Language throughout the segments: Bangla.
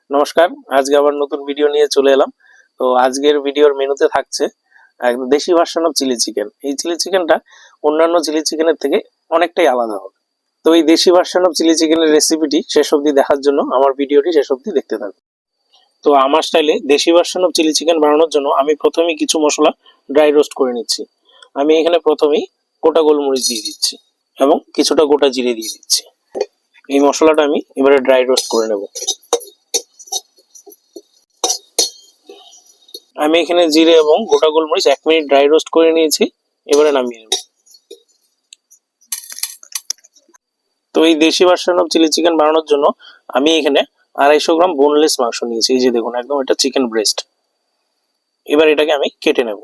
নমস্কার, আজকে আবার নতুন ভিডিও নিয়ে চলে এলাম। তো আজকের ভিডিওর মেনুতে থাকছে একদম দেশি ভার্সন অফ চিলি চিকেন। এই চিলি চিকেনটা অন্যান্য চিলি চিকেনের থেকে অনেকটাই আলাদা হবে। তো এই দেশি ভার্সন অফ চিলি চিকেনের রেসিপিটি শেষ অবধি দেখার জন্য আমার ভিডিওটি শেষ অবধি দেখতে থাকুন। তো আমার স্টাইলে দেশি ভার্সন অফ চিলি চিকেন বানানোর জন্য আমি প্রথমেই কিছু মশলা ড্রাই রোস্ট করে নিচ্ছি। আমি এখানে প্রথমেই গোটা গোলমরিচ দিয়ে দিচ্ছি এবং কিছুটা গোটা জিরে দিয়ে দিচ্ছি। এই মশলাটা আমি এবারে ড্রাই রোস্ট করে নেব। আমি এখানে জিরে এবং গোটা গোলমরিচ 1 মিনিট ড্রাই রোস্ট করে নিয়েছি। এবারে নামিয়ে নেব। তো এই দেশি ভার্সন অফ চিলি চিকেন বানানোর জন্য আমি এখানে 250 গ্রাম বোনলেস মাংস নিয়েছি। এই যে দেখুন, একদম এটা চিকেন ব্রেস্ট। এবার এটাকে আমি কেটে নেব।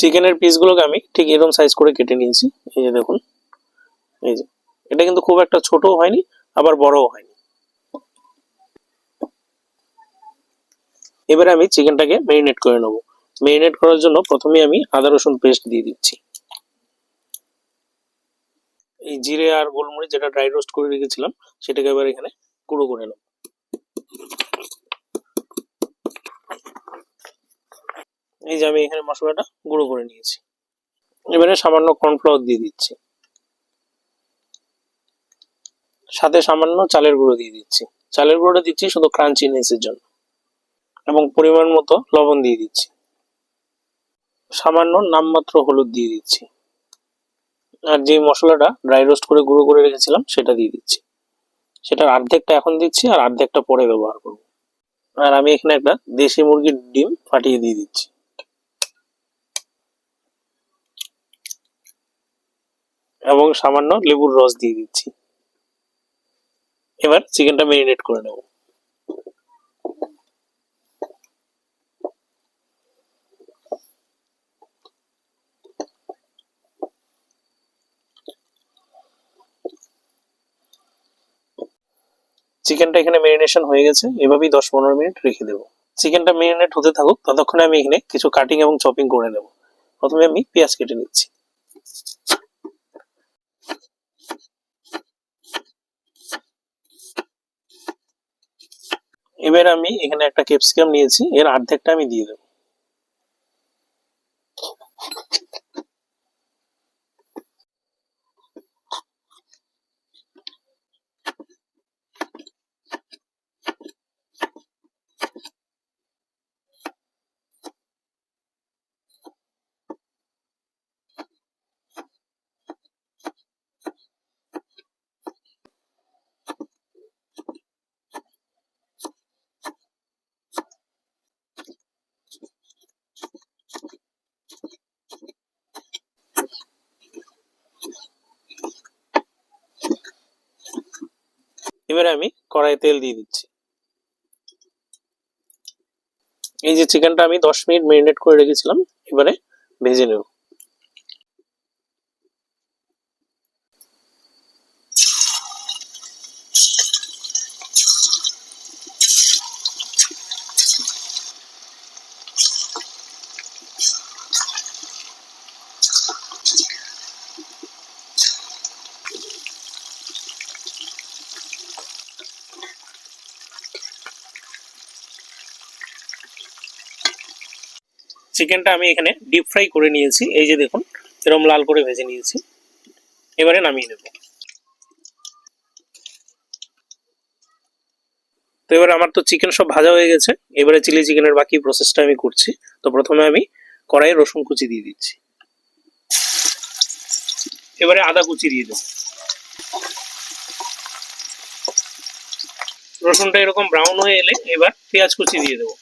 চিকেনের পিসগুলোকে আমি ঠিক এরকম সাইজ করে কেটে নিয়েছি। এই যে দেখুন, এই যে এটা কিন্তু খুব একটা ছোটও হয়নি আবার বড়ও হয়নি। এবারে আমি চিকেনটাকে মেরিনেট করে নেব। মেরিনেট করার জন্য প্রথমে আমি আদা রসুন পেস্ট দিয়ে দিচ্ছি। এই জিরে আর গোলমরিচ যেটা ড্রাই রোস্ট করে রেখেছিলাম সেটাকে এবার এখানে গুঁড়ো করে নেব। এই যে আমি এখানে মশলাটা গুঁড়ো করে নিয়েছি। এবারে সামান্য কর্নফ্লাওয়ার দিয়ে দিচ্ছি, সাথে সামান্য চালের গুঁড়ো দিয়ে দিচ্ছি। চালের গুঁড়োটা দিচ্ছি শুধু ক্রাঞ্চিনেসের জন্য, এবং পরিমাণ মতো লবণ দিয়ে দিচ্ছি। সামান্য নামমাত্র হলুদ দিয়ে দিচ্ছি। আর যে মশলাটা ড্রাই রোস্ট করে গুঁড়ো করে রেখেছিলাম সেটা দিয়ে দিচ্ছি। সেটার অর্ধেকটা এখন দিচ্ছি আর অর্ধেকটা পরে ব্যবহার করব। আর আমি এখানে একটা দেশি মুরগির ডিম ফাটিয়ে দিয়ে দিচ্ছি। এবং সামান্য লেবুর রস দিয়ে দিচ্ছি। এবার চিকেনটা মেরিনেট করে নেব। চিকেনটা এখানে মেরিনেশন হয়ে গেছে। এভাবেই 10-15 মিনিট রেখে দেবো। চিকেনটা মেরিনেট হতে থাকুক, ততক্ষণে আমি এখানে কিছু কাটিং এবং চপিং করে নেব। প্রথমে আমি পেঁয়াজ কেটে নিচ্ছি। এবার আমি এখানে একটা ক্যাপসিকাম নিয়েছি, এর অর্ধেকটা আমি দিয়ে দেবো। এবারে আমি কড়াইয়ে তেল দিয়ে দিচ্ছি। এই যে চিকেনটা আমি 10 মিনিট মেরিনেট করে রেখেছিলাম, এবারে ভেজে নেব। চিকেনটা আমি এখানে ডিপ ফ্রাই করে নিয়েছি। এই যে দেখুন, এরকম লাল করে ভেজে নিয়েছি। এবারে নামিয়ে নেব। তো এবার আমার তো চিকেন সব ভাজা হয়ে গেছে। এবারে চিলি চিকেনের বাকি প্রসেসটা আমি করছি। তো প্রথমে আমি কড়াইয়ে রসুন কুচি দিয়ে দিচ্ছি। এবারে আদা কুচি দিয়ে দেবো। রসুনটা এরকম ব্রাউন হয়ে এলে এবার পেঁয়াজ কুচি দিয়ে দেবো।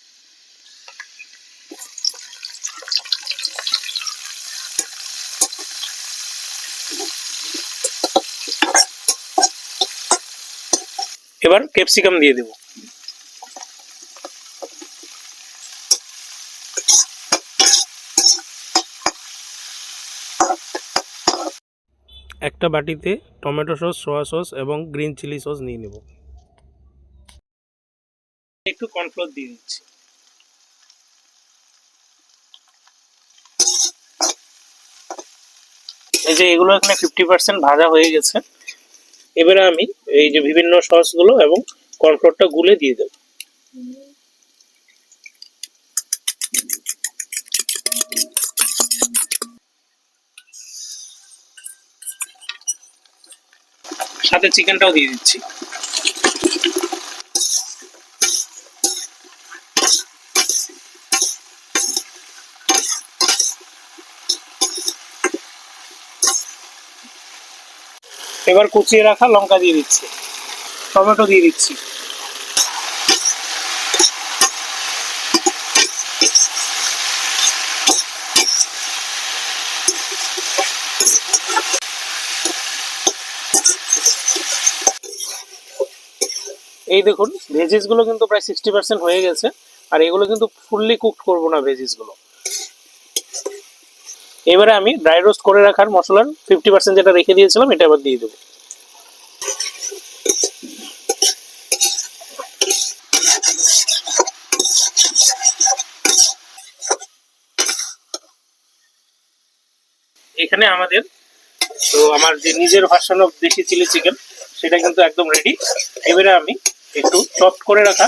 এবার ক্যাপসিকাম দিয়ে দেবো। একটা বাটিতে টমেটো সস, সোয়া সস এবং গ্রিন চিলি সস নিয়ে নেব। একটু কর্নফ্লোর দিয়ে দিচ্ছি। এই যে এগুলো এখানে 50% ভাজা হয়ে গেছে। এবারে আমি এই যে বিভিন্ন সসগুলো এবং কর্নফ্লোরটা গুলে দিয়ে দেব। সাথে চিকেনটাও দিয়ে দিচ্ছি। এবার কুচিয়ে রাখা লঙ্কা দিয়ে দিচ্ছি, টমেটো দিয়ে দিচ্ছি। এই দেখুন ভেজিস গুলো কিন্তু প্রায় 60% হয়ে গেছে, আর এগুলো কিন্তু ফুললি কুকড করবো না ভেজিস গুলো। এবারে আমি ড্রাই রোস্ট করে রাখার মশলার 50% যেটা রেখে দিয়েছিলাম এটা এবার দিয়ে দেবো। এখানে আমাদের তো আমার যে নিজের ভার্সন অফ দেশি চিলি চিকেন সেটা কিন্তু একদম রেডি। এবারে আমি একটু চপ করে রাখা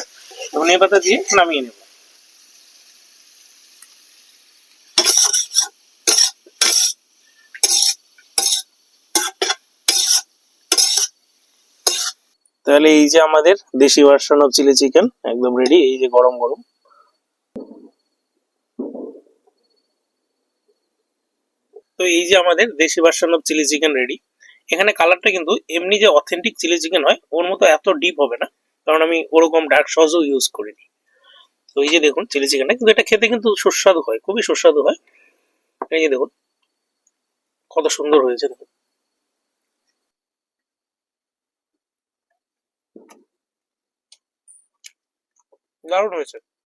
ধনিয়া পাতা দিয়ে নামিয়ে নেব। তাহলে এই যে আমাদের দেশি ভার্সন অফ চিলি চিকেন একদম রেডি, এই যে গরম গরম। তো এই যে আমাদের দেশি version of chilli chicken ready. এখানে কালারটা কিন্তু এমনি যে অথেন্টিক চিলি চিকেন হয় ওর মতো এত ডিপ হবে না, কারণ আমি ওরকম ডার্ক সসও ইউজ করিনি। তো এই যে দেখুন চিলি চিকেনটা কিন্তু এটা খেতে কিন্তু সুস্বাদু হয়, খুবই সুস্বাদু হয়। এই যে দেখুন কত সুন্দর হয়েছে, দেখুন দারুণ হয়েছে।